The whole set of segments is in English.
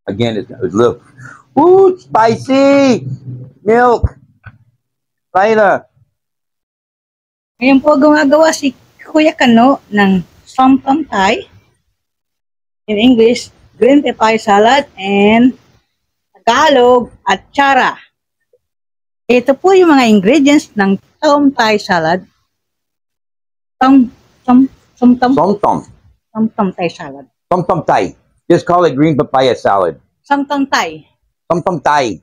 Again, look. Ooh, spicy! Milk! Laila! Ngayon po gumagawa si Kuya Kano ng SOM Thai, in English, green papaya salad, and Tagalog, atsara. Ito po yung mga ingredients ng TUM Thai salad. Tom Som Thai salad. Tom Thai. Just call it green papaya salad. Som Thai. Tom Thai.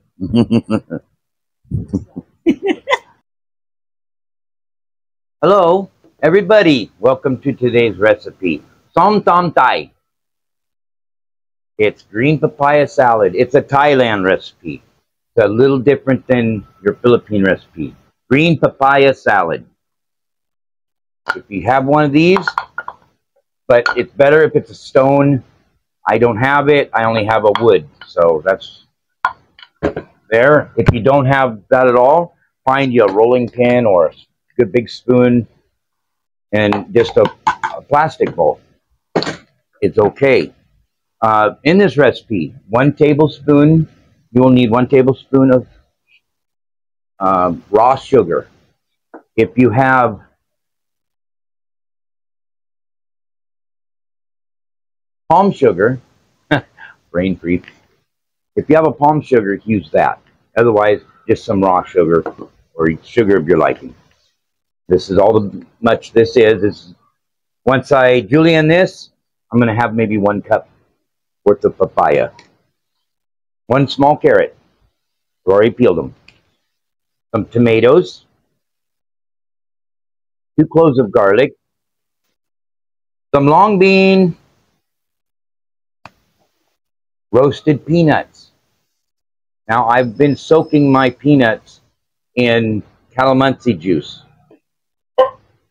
Hello, everybody. Welcome to today's recipe. Som Thai. It's green papaya salad. It's a Thailand recipe. It's a little different than your Philippine recipe. Green papaya salad. If you have one of these, but it's better if it's a stone. I don't have it. I only have a wood. So that's there. If you don't have that at all, find you a rolling pin or a good big spoon and just a plastic bowl. It's okay. In this recipe, 1 tablespoon, you will need 1 tablespoon of raw sugar. If you have palm sugar, brain freeze. If you have a palm sugar, use that. Otherwise, just some raw sugar or sugar of your liking. This is all the much this is. Once I julienne this, I'm going to have maybe 1 cup worth of papaya. 1 small carrot. I've already peeled them. Some tomatoes. 2 cloves of garlic. Some long bean. Roasted peanuts. Now, I've been soaking my peanuts in calamansi juice.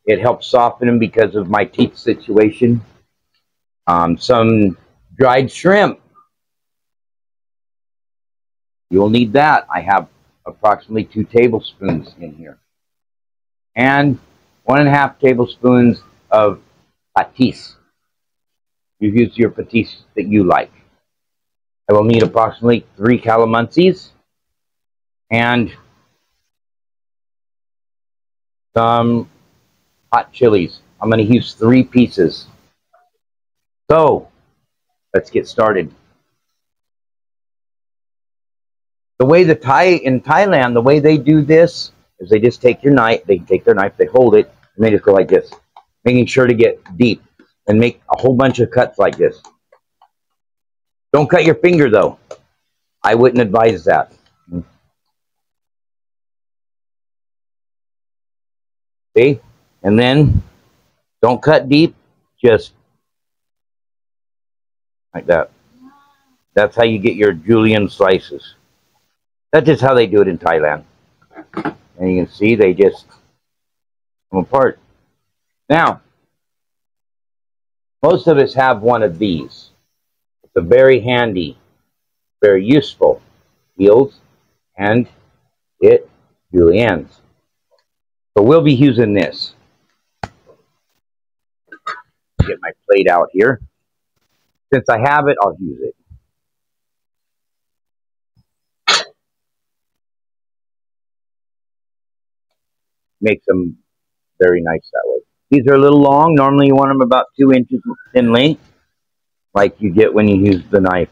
It helps soften them because of my teeth situation. Some dried shrimp. You'll need that. I have approximately 2 tablespoons in here. And 1.5 tablespoons of patis. You use your patis that you like. I will need approximately 3 calamansis and some hot chilies. I'm going to use 3 pieces. So, let's get started. The way in Thailand, the way they do this is they just take your knife, they take their knife, they hold it, and they just go like this, making sure to get deep and make a whole bunch of cuts like this. Don't cut your finger, though. I wouldn't advise that. See? And then, don't cut deep, just like that. That's how you get your julienne slices. That's just how they do it in Thailand. And you can see they just come apart. Now, most of us have one of these. It's a very handy, very useful peels, and it juliennes. So we'll be using this. Get my plate out here. Since I have it, I'll use it. Makes them very nice that way. These are a little long. Normally you want them about 2 inches in length, like you get when you use the knife.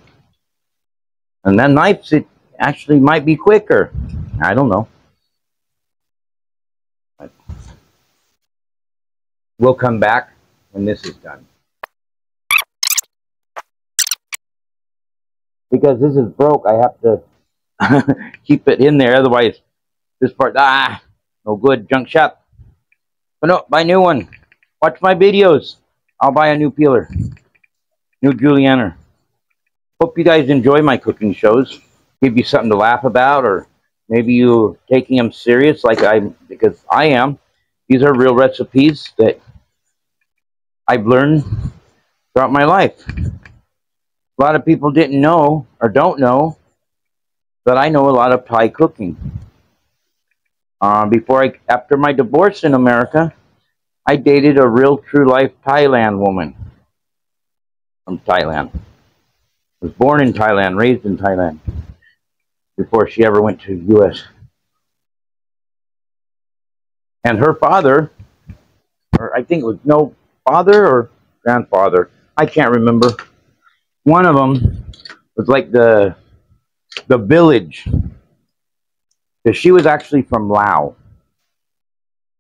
And then knives, it actually might be quicker. I don't know. But we'll come back when this is done. Because this is broke, I have to keep it in there. Otherwise, this part, no good, junk shop. But no, buy a new one. Watch my videos. I'll buy a new peeler. New julienner. Hope you guys enjoy my cooking shows. Give you something to laugh about, or maybe you taking them serious because I am. These are real recipes that I've learned throughout my life. A lot of people didn't know or don't know that I know a lot of Thai cooking. After my divorce in America, I dated a real true life Thailand woman from Thailand. It Was born in Thailand, raised in Thailand, before she ever went to the U.S. And her father, or I think it was, no, father or grandfather, I can't remember. One of them was like the village, because she was actually from Laos.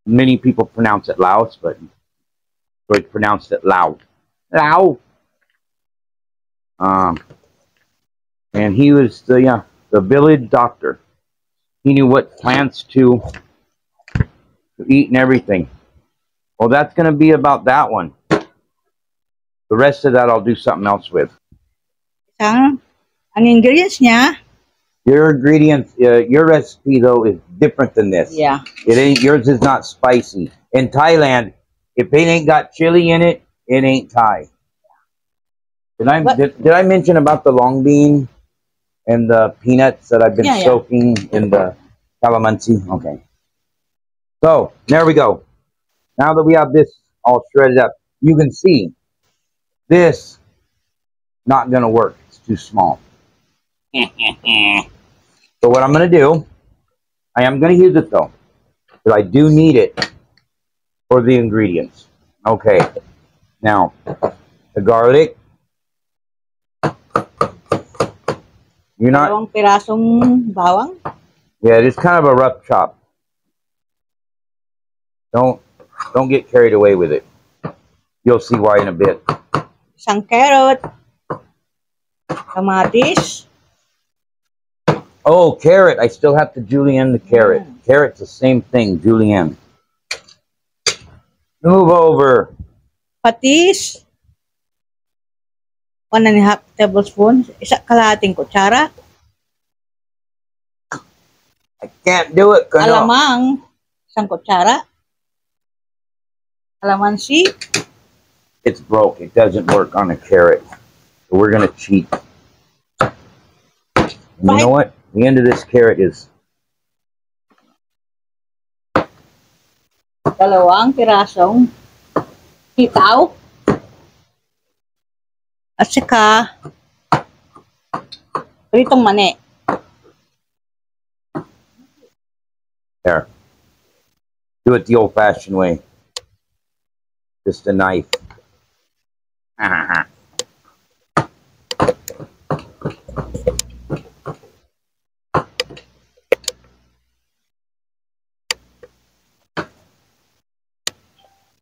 Many people pronounce it Laos, but we pronounced it Lao. Lao. And he was the village doctor. He knew what plants to eat and everything. Well, that's going to be about that one. The rest of that I'll do something else with. Ang ingredients niya, Your ingredients, your recipe though is different than this. yeah. It ain't, yours is not spicy. In Thailand, if it ain't got chili in it, it ain't Thai. Did I mention about the long bean and the peanuts that I've been soaking in the calamansi? Okay. So there we go. Now that we have this all shredded up, you can see this not gonna work. It's too small. So what I'm gonna do, I am gonna use it though, but I do need it for the ingredients. Okay. Now the garlic. You're not. Dalawang pirasong bawang. Yeah, it's kind of a rough chop. Don't get carried away with it. You'll see why in a bit. Isang carrot. Kamatis. Oh, carrot. I still have to julienne the carrot. Carrot's the same thing, julienne. Move over. Patis. 1.5 tablespoons. Isa kalahating kutsara. I can't do it. Alamang. Isang kutsara. Calamansi. It's broke. It doesn't work on a carrot. So we're going to cheat. And you know what? The end of this carrot is... Dalawang pirasong hitaw. At saka pritong mani. There. Do it the old-fashioned way. Just a knife.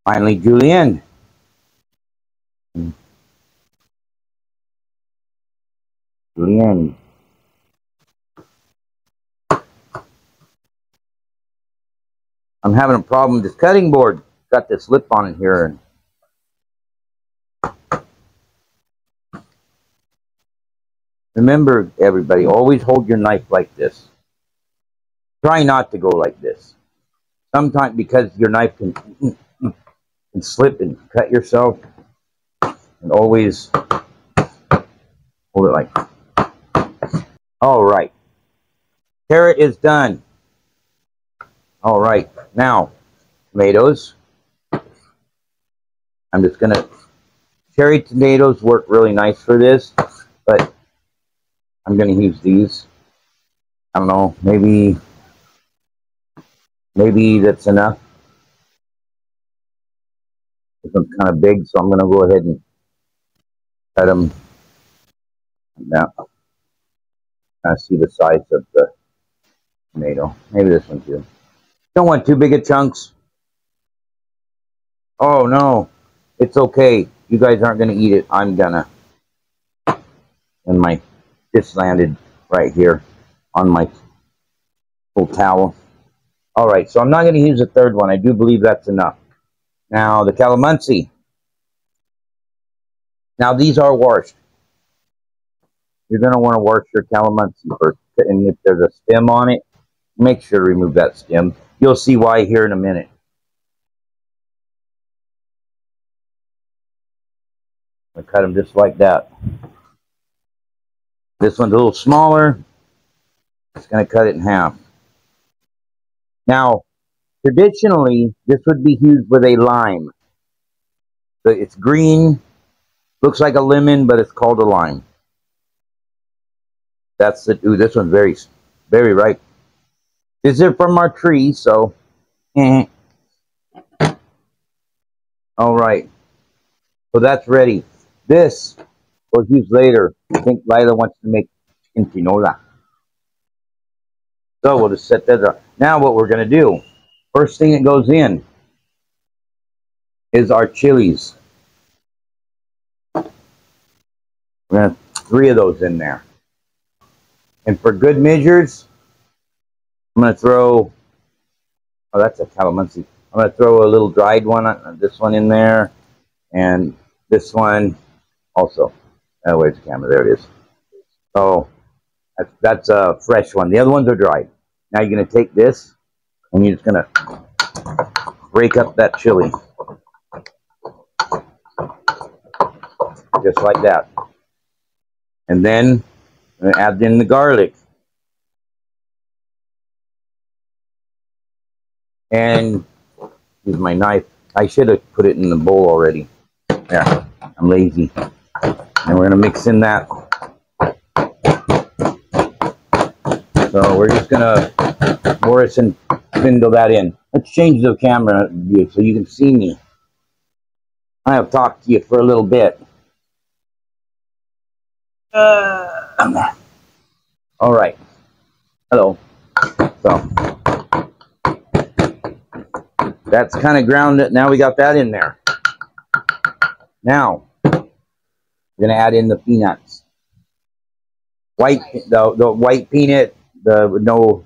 Finally, julienne. Julienne. I'm having a problem with this cutting board. Got this lip on it here. Remember, everybody, always hold your knife like this. Try not to go like this. Sometimes, because your knife can slip and cut yourself, and always hold it like that. All right. Carrot is done. All right. Now, tomatoes. I'm just going to... Cherry tomatoes work really nice for this, but I'm going to use these. I don't know. Maybe that's enough. This one's kind of big, so I'm going to go ahead and cut them like that. I see the size of the tomato. Maybe this one too. Don't want too big of chunks. Oh no, it's okay. You guys aren't gonna eat it. I'm gonna. And this landed right here on my full towel. All right, so I'm not gonna use the third one. I do believe that's enough. Now the calamansi. Now these are washed. You're gonna want to wash your calamansi first, and if there's a stem on it, make sure to remove that stem. You'll see why here in a minute. I cut them just like that. This one's a little smaller. It's going to cut it in half. Now, traditionally, this would be used with a lime. So it's green, looks like a lemon, but it's called a lime. That's the, ooh, this one's very, very ripe. These are from our tree, so. All right. So that's ready. This we'll use later. I think Lila wants to make chicken tinola. So we'll just set that up. Now what we're going to do, first thing that goes in is our chilies. We're going to have 3 of those in there. And for good measures, I'm going to throw, oh, that's a calamansi. I'm going to throw a little dried one, this one in there, and this one also. Oh, where's the camera? There it is. So that's a fresh one. The other ones are dried. Now you're going to take this, and you're just going to break up that chili. Just like that. And then I'm going to add in the garlic. And use my knife. I should have put it in the bowl already. There, I'm lazy. And we're going to mix in that. So we're just going to Morrison spindle that in. Let's change the camera view so you can see me. I have talked to you for a little bit. All right. Hello. So that's kind of ground. Now we got that in there. Now we're going to add in the peanuts. White, the white peanut, the no,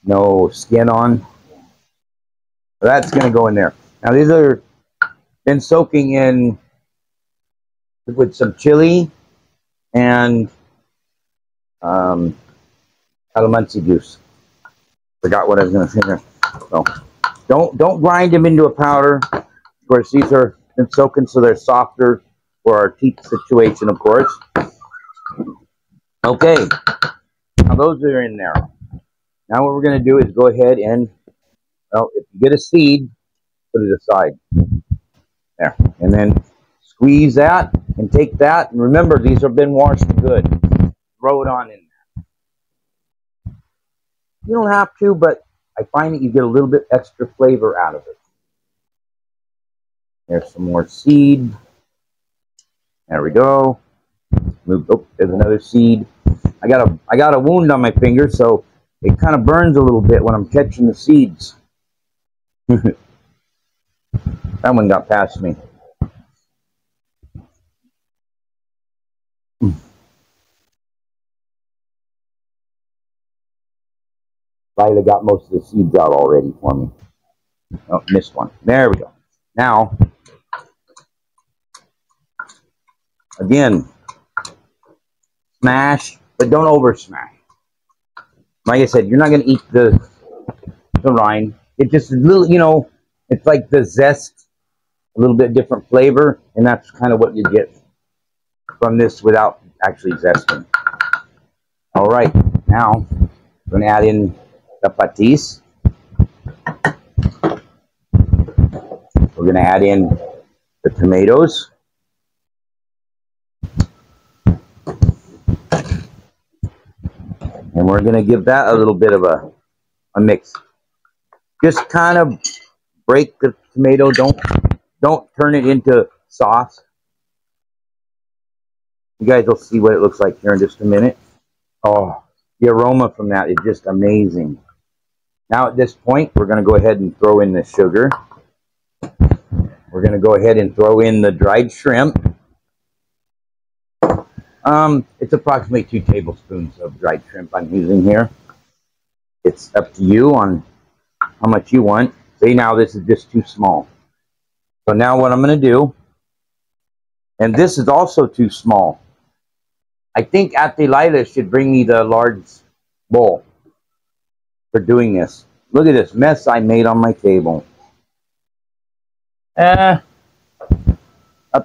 no skin on. That's going to go in there. Now these are been soaking in with some chili and calamansi juice. Forgot what I was going to say there. So don't grind them into a powder. Of course, these are been soaking so they're softer for our teeth situation, of course. Okay, now those are in there. Now what we're going to do is go ahead and, well, if you get a seed, put it aside. There. And then squeeze that and take that. And remember, these have been washed good. Throw it on in there. You don't have to, but I find that you get a little bit extra flavor out of it. There's some more seed. There we go. Oh, there's another seed. I got a wound on my finger, so it kind of burns a little bit when I'm catching the seeds. That one got past me. Lila got most of the seeds out already for me. Oh, missed one. There we go. Now, again, smash, but don't over smash. Like I said, you're not going to eat the rind. It's just a little, it's like the zest, a little bit different flavor, and that's kind of what you get from this without actually zesting. All right, now we're going to add in the patis. We're going to add in the tomatoes. And we're going to give that a little bit of a mix. Just kind of break the tomato. Don't turn it into sauce. You guys will see what it looks like here in just a minute. Oh, the aroma from that is just amazing. Now at this point, we're going to go ahead and throw in the sugar. We're going to go ahead and throw in the dried shrimp. It's approximately 2 tablespoons of dried shrimp I'm using here. It's up to you on how much you want. See, now this is just too small. So now what I'm going to do, and this is also too small. I think Ate Lila should bring me the large bowl for doing this. Look at this mess I made on my table. Up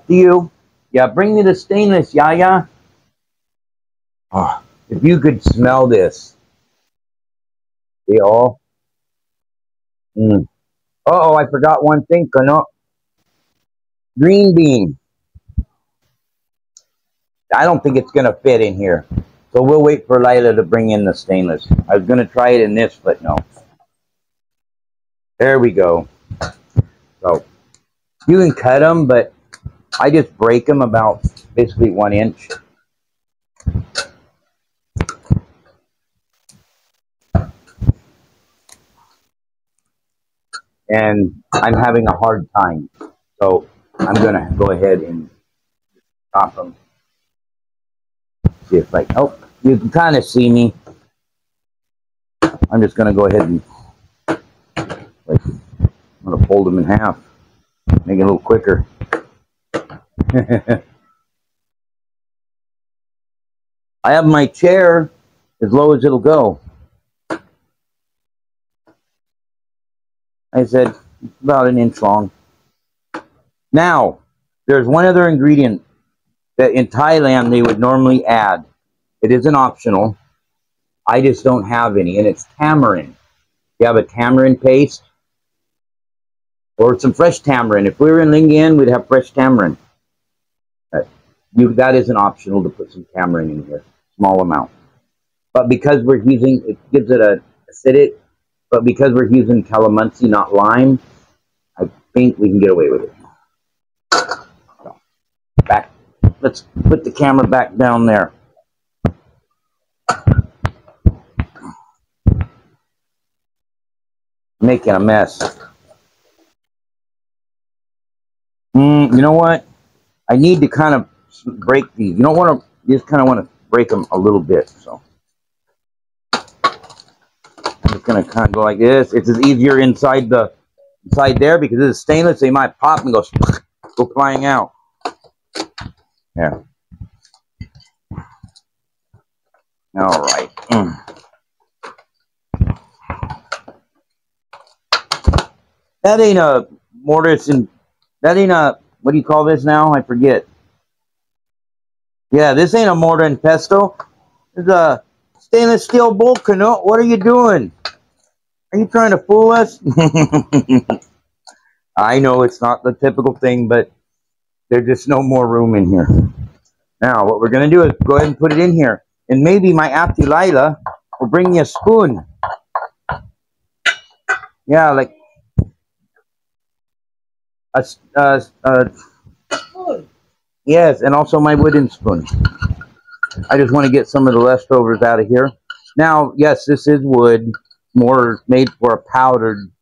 to you. Yeah, bring me the stainless, Yaya. Oh, if you could smell this. See all? Uh-oh, I forgot one thing, Kano. Green bean. I don't think it's going to fit in here. So we'll wait for Lila to bring in the stainless. I was going to try it in this, but no. There we go. So you can cut them, but I just break them about basically 1 inch. And I'm having a hard time. So I'm going to go ahead and chop them. See if like, oh, you can kind of see me. I'm just going to go ahead and like, I'm going to fold them in half. Make it a little quicker. I have my chair as low as it'll go. I said, about 1 inch long. Now, there's one other ingredient that in Thailand they would normally add. It isn't optional. I just don't have any, and it's tamarind. You have a tamarind paste or some fresh tamarind. If we were in Lingayen, we'd have fresh tamarind. That isn't optional to put some tamarind in here, small amount. But because we're using, it gives it a acidic, but because we're using calamansi, not lime, I think we can get away with it. So, back, let's put the camera back down there. Making a mess. You know what? I need to kind of break these. You don't want to, you just kind of want to break them a little bit. So I'm just going to kind of go like this. It's easier inside there because this is stainless. They might pop and go flying out. There. All right. That ain't a mortise and that ain't a, what do you call this now? I forget. Yeah, this ain't a mortar and pestle. It's a stainless steel bowl canoe. What are you doing? Are you trying to fool us? I know it's not the typical thing, but there's just no more room in here. Now, what we're going to do is go ahead and put it in here. And maybe my Auntie Lila will bring you a spoon. Yeah, like a spoon. Yes, and also my wooden spoon. I just want to get some of the leftovers out of here. Now, yes, this is wood, more made for a powdered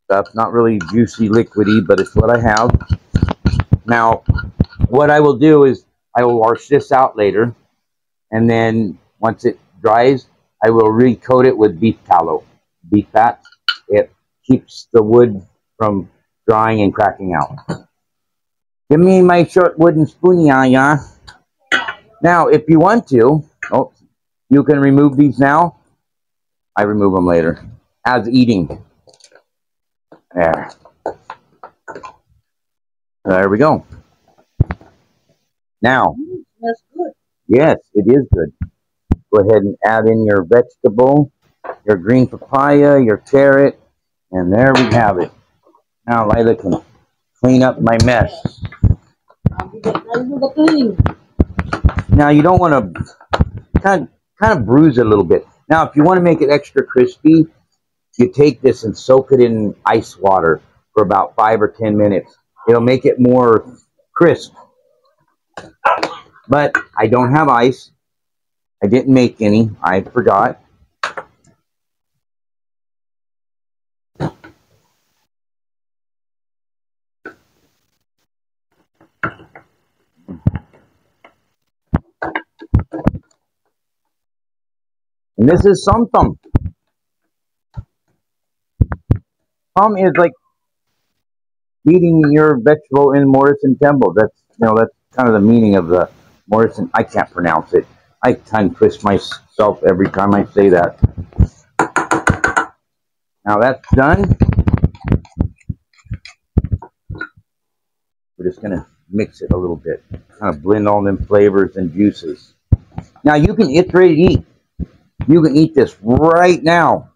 stuff, not really juicy, liquidy, but it's what I have. Now, what I will do is I will wash this out later, and then once it dries, I will recoat it with beef tallow, beef fat. It keeps the wood from drying and cracking out. Give me my short wooden spoon, yeah. Now, if you want to, you can remove these now. I remove them later. As eating. There. There we go. Now. That's good. Yes, it is good. Go ahead and add in your vegetable, your green papaya, your carrot, and there we have it. Now Lila can clean up my mess. I'll do the cleaning. Now you don't want to kind of bruise it a little bit. Now if you want to make it extra crispy, you take this and soak it in ice water for about 5 or 10 minutes. It'll make it more crisp. But I don't have ice. I didn't make any. I forgot. And this is SOM. SOM is like eating your vegetable in Morrison Temple. That's that's kind of the meaning of the Morrison. I can't pronounce it. I tongue twist myself every time I say that. Now that's done. We're just gonna mix it a little bit, kind of blend all them flavors and juices. Now it's ready to eat. You can eat this right now.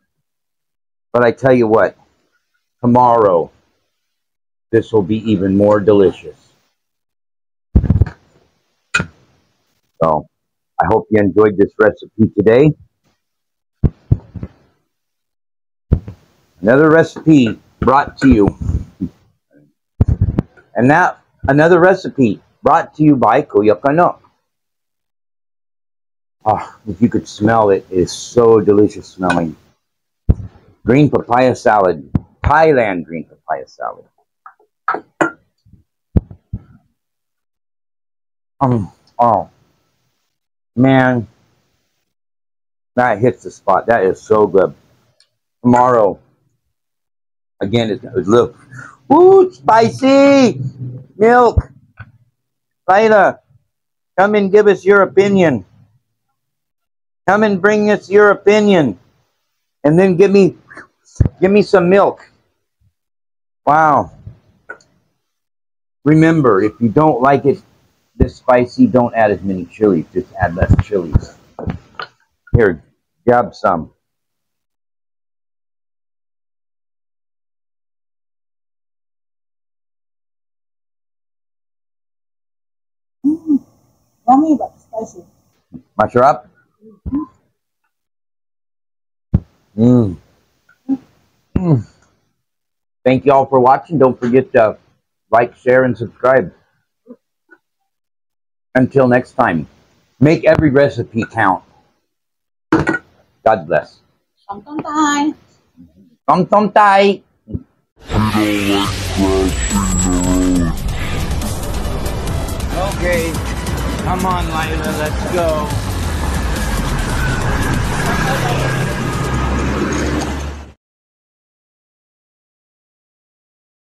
But I tell you what, tomorrow, this will be even more delicious. So I hope you enjoyed this recipe today. Another recipe brought to you. And now another recipe brought to you by Kuya Kano. Oh, if you could smell it, it is so delicious smelling. Green papaya salad. Thailand green papaya salad. Oh, man. That hits the spot. That is so good. Tomorrow, again, look. Ooh, spicy! Milk! Lila, come and give us your opinion. Come and bring us your opinion. And then give me some milk. Wow. Remember, if you don't like it this spicy, don't add as many chilies. Just add less chilies. Here, grab some. Yummy but spicy. Masarap? Mmm. Mm. Thank you all for watching. Don't forget to like, share, and subscribe. Until next time, make every recipe count. God bless. Tong tong tai. Tong tong tai. Okay, come on, Lila, let's go.